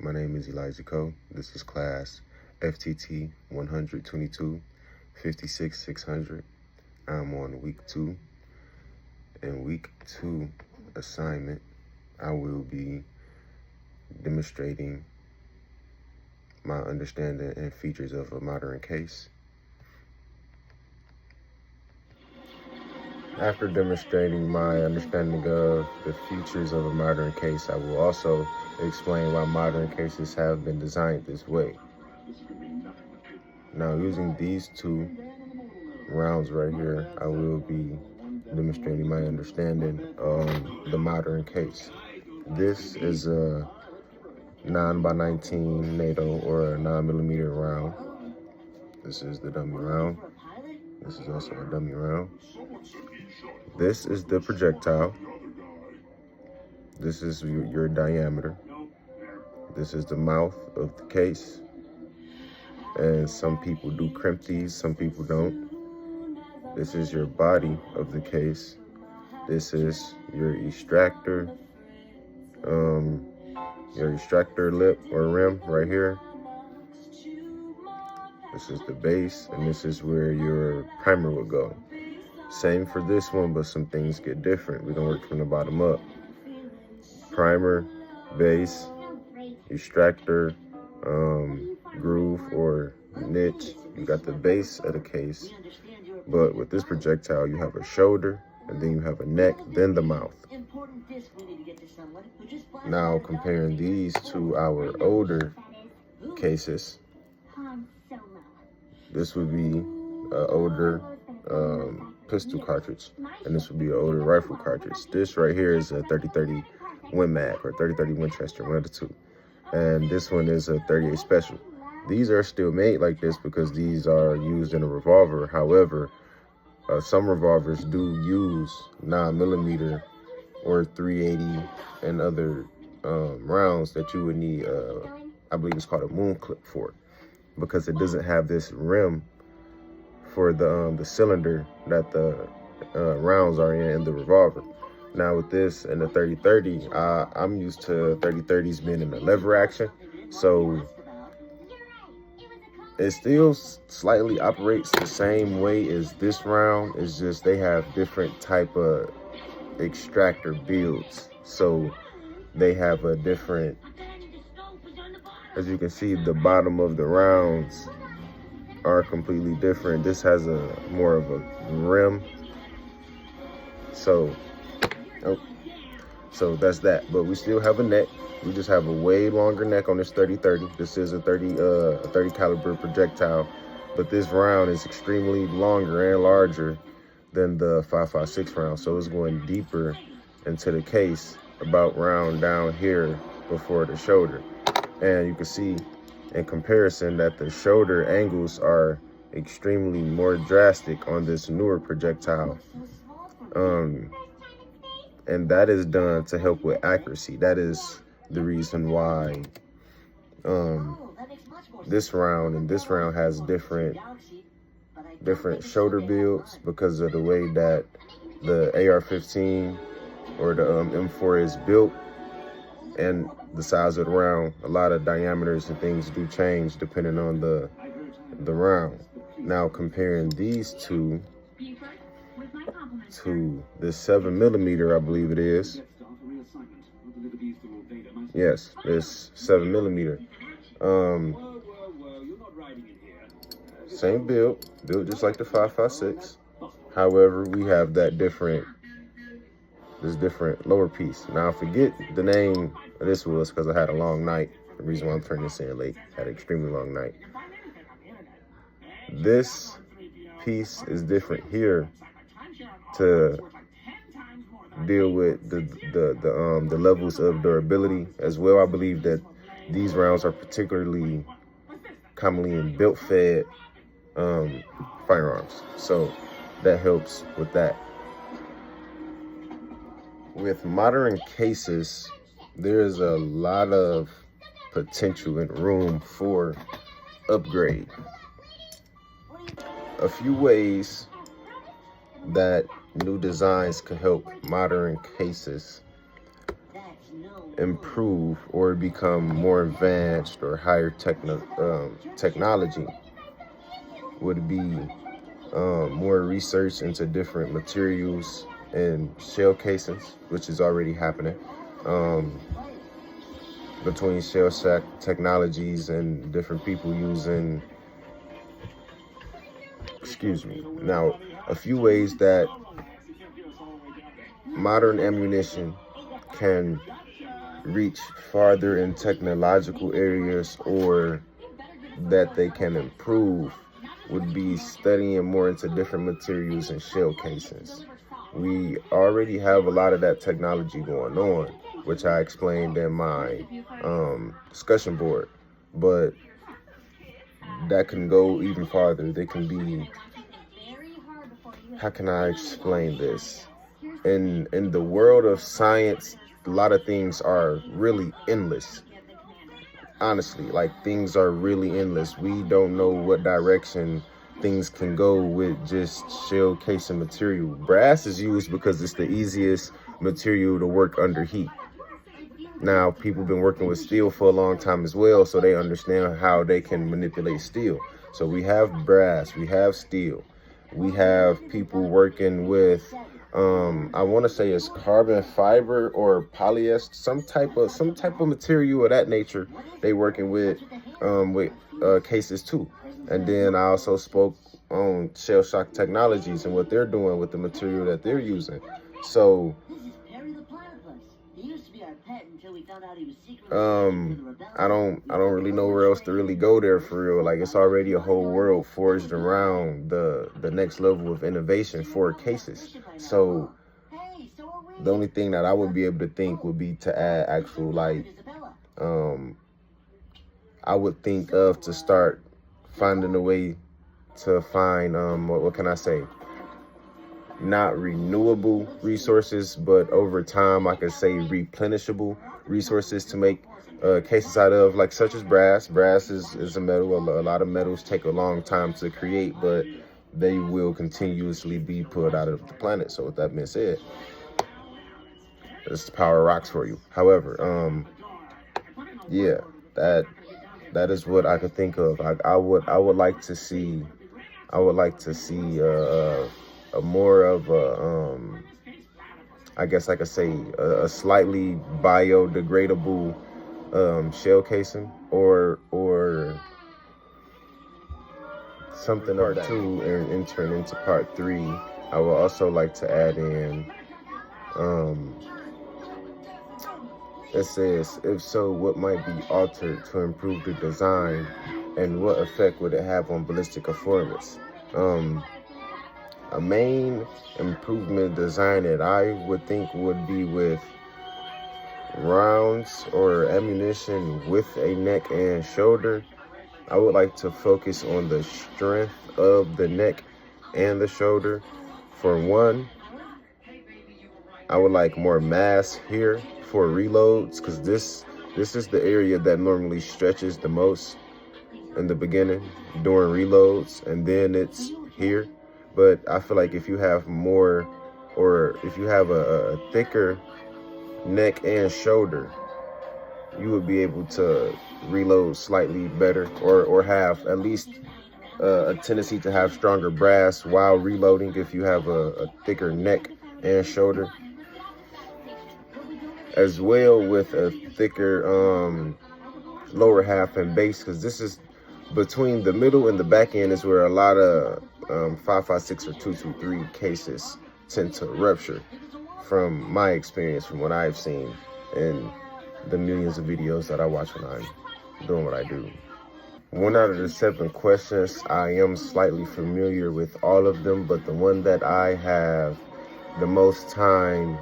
My name is Elijah Coe. This is class FTT 122 56-600. I'm on week 2. In week 2 assignment, I will be demonstrating my understanding and features of a modern case. After demonstrating my understanding of the features of a modern case, I will also explain why modern cases have been designed this way. Now, using these two rounds right here, I will be demonstrating my understanding of the modern case. This is a 9x19 NATO or a 9mm round. This is the dummy round. This is also a dummy round. This is the projectile. This is your diameter. This is the mouth of the case. And some people do crimp these, some people don't. This is your body of the case. This is your extractor, lip or rim right here. This is the base, and this is where your primer will go. Same for this one, but some things get different. We're gonna work from the bottom up. Primer, base, extractor, groove or niche. You got the base of the case, but with this projectile, you have a shoulder, and then you have a neck, then the mouth. Now, comparing these to our older cases, this would be an older pistol cartridge, and this would be an older rifle cartridge. This right here is a 30-30 Win Mag or 30-30 Winchester, one of the two. And this one is a 38 Special. These are still made like this because these are used in a revolver. However, some revolvers do use 9mm or 380 and other rounds that you would need, I believe it's called a moon clip for, because it doesn't have this rim for the cylinder that the rounds are in the revolver. Now with this and the 30-30, I'm used to 30-30s being in the lever action, so it still slightly operates the same way as this round. It's just they have different type of extractor builds, so they have a different, as you can see, the bottom of the rounds are completely different. This has a more of a rim, so that's that. But we still have a neck. We just have a way longer neck on this 30-30. This is a 30 caliber projectile, but this round is extremely longer and larger than the 5.56 round, so it's going deeper into the case, about round down here before the shoulder. And you can see in comparison that the shoulder angles are extremely more drastic on this newer projectile. And that is done to help with accuracy. That is the reason why this round and this round has different shoulder builds, because of the way that the AR-15 or the M4 is built and the size of the round. A lot of diameters and things do change depending on the round. Now comparing these two to this 7mm, I believe it is. Yes, this 7mm. Same built just like the 5.56. However, we have that different lower piece. Now I forget the name of this was because I had a long night. The reason why I'm turning this in late, had an extremely long night. This piece is different here to deal with the levels of durability as well. I believe that these rounds are particularly commonly in built-fed firearms, so that helps with that. With modern cases, there's a lot of potential and room for upgrade. A few ways that new designs can help modern cases improve or become more advanced or higher technology would be more research into different materials and shell casings, which is already happening between shell shock technologies and different people using, now a few ways that modern ammunition can reach farther in technological areas or that they can improve would be studying more into different materials and shell casings. We already have a lot of that technology going on, which I explained in my discussion board, but that can go even farther. They can be, how can I explain this? In the world of science, a lot of things are really endless. Honestly, like, things are really endless. We don't know what direction things can go with just shell casing material. Brass is used because it's the easiest material to work under heat. Now, people have been working with steel for a long time as well, so they understand how they can manipulate steel. So we have brass, we have steel, we have people working with I want to say it's carbon fiber or polyester, some type of material of that nature. They working with cases too. And then I also spoke on shell shock technologies and what they're doing with the material that they're using. So I don't really know where else to really go there for real. Like, it's already a whole world forged around the next level of innovation for cases. So the only thing that I would be able to think would be to add actual, like, I would think of to start finding a way to find what can I say? Not renewable resources, but over time I could say replenishable resources to make cases out of, like, such as brass. Brass is a metal. A lot of metals take a long time to create, but they will continuously be put out of the planet. So with that being said, this is power rocks for you. However, yeah, that is what I could think of. I would like to see a more of a I guess I could say a slightly biodegradable shell casing or something. Part 2 and entering into part 3, I would also like to add in it says, if so, what might be altered to improve the design and what effect would it have on ballistic performance? A main improvement design that I would think would be with rounds or ammunition with a neck and shoulder. I would like to focus on the strength of the neck and the shoulder. For one, I would like more mass here for reloads, because this is the area that normally stretches the most in the beginning during reloads, and then it's here. But I feel like if you have more, or if you have a thicker neck and shoulder, you would be able to reload slightly better, or have at least a tendency to have stronger brass while reloading if you have a thicker neck and shoulder, as well with a thicker lower half and base, because this is between the middle and the back end is where a lot of 5.56 or 223 cases tend to rupture, from my experience, from what I've seen in the millions of videos that I watch when I'm doing what I do. 1 out of the 7 questions, I am slightly familiar with all of them, but the one that I have the most time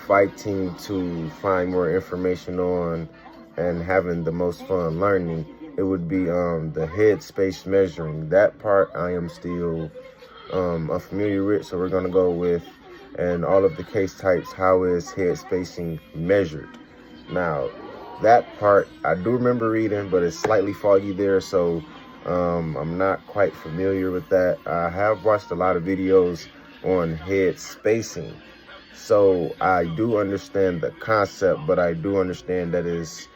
fighting to find more information on and having the most fun learning, it would be the head space measuring. That part I am still unfamiliar with, so we're gonna go with, and all of the case types, how is head spacing measured? Now, that part I do remember reading, but it's slightly foggy there, so I'm not quite familiar with that. I have watched a lot of videos on head spacing, So I do understand the concept, but I do understand that it's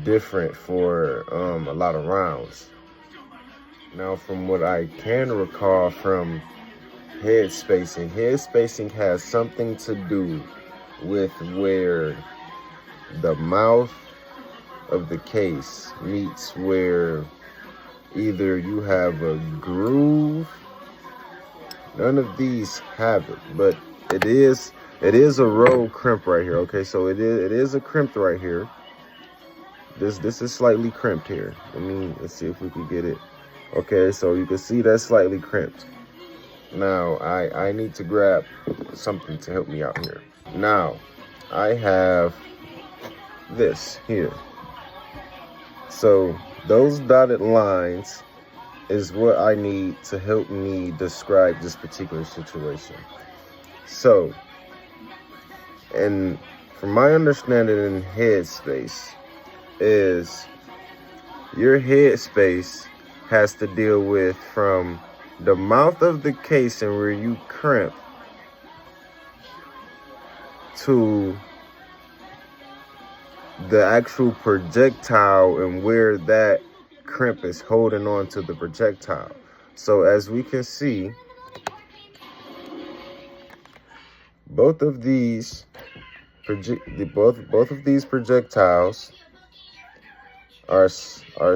different for a lot of rounds. Now, from what I can recall from head spacing has something to do with where the mouth of the case meets where either you have a groove. None of these have it, but it is a roll crimp right here. Okay, so it is a crimp right here. This is slightly crimped here. Let's see if we can get it. Okay, so you can see that's slightly crimped. Now I need to grab something to help me out here. Now I have this here. So those dotted lines is what I need to help me describe this particular situation. So, and from my understanding in head space is your head space has to deal with from the mouth of the case and where you crimp to the actual projectile and where that crimp is holding on to the projectile. So as we can see, both of these projectiles are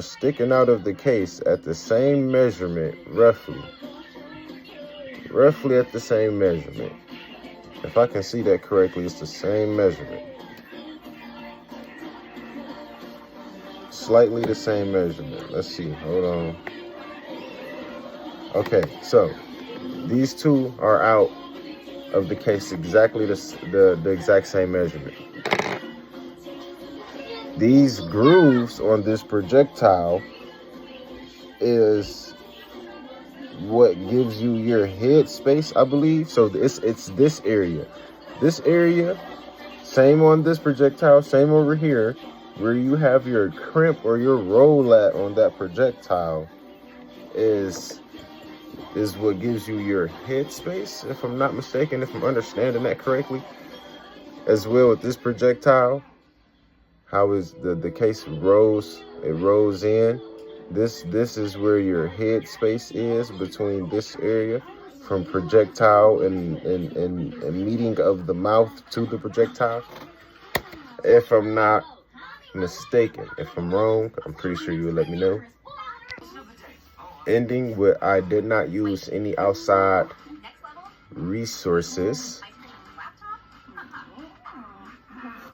sticking out of the case at the same measurement, roughly at the same measurement. If I can see that correctly, it's the same measurement. Slightly the same measurement. Let's see. Hold on. Okay, so these two are out of the case exactly the exact same measurement. These grooves on this projectile is what gives you your head space, I believe. So it's this area. This area, same on this projectile, same over here, where you have your crimp or your roll at on that projectile is what gives you your head space, if I'm not mistaken, if I'm understanding that correctly. As well with this projectile, how is the case rolls in. This is where your head space is between this area from projectile and meeting of the mouth to the projectile. If I'm not mistaken, if I'm wrong, I'm pretty sure you will let me know. Ending with, I did not use any outside resources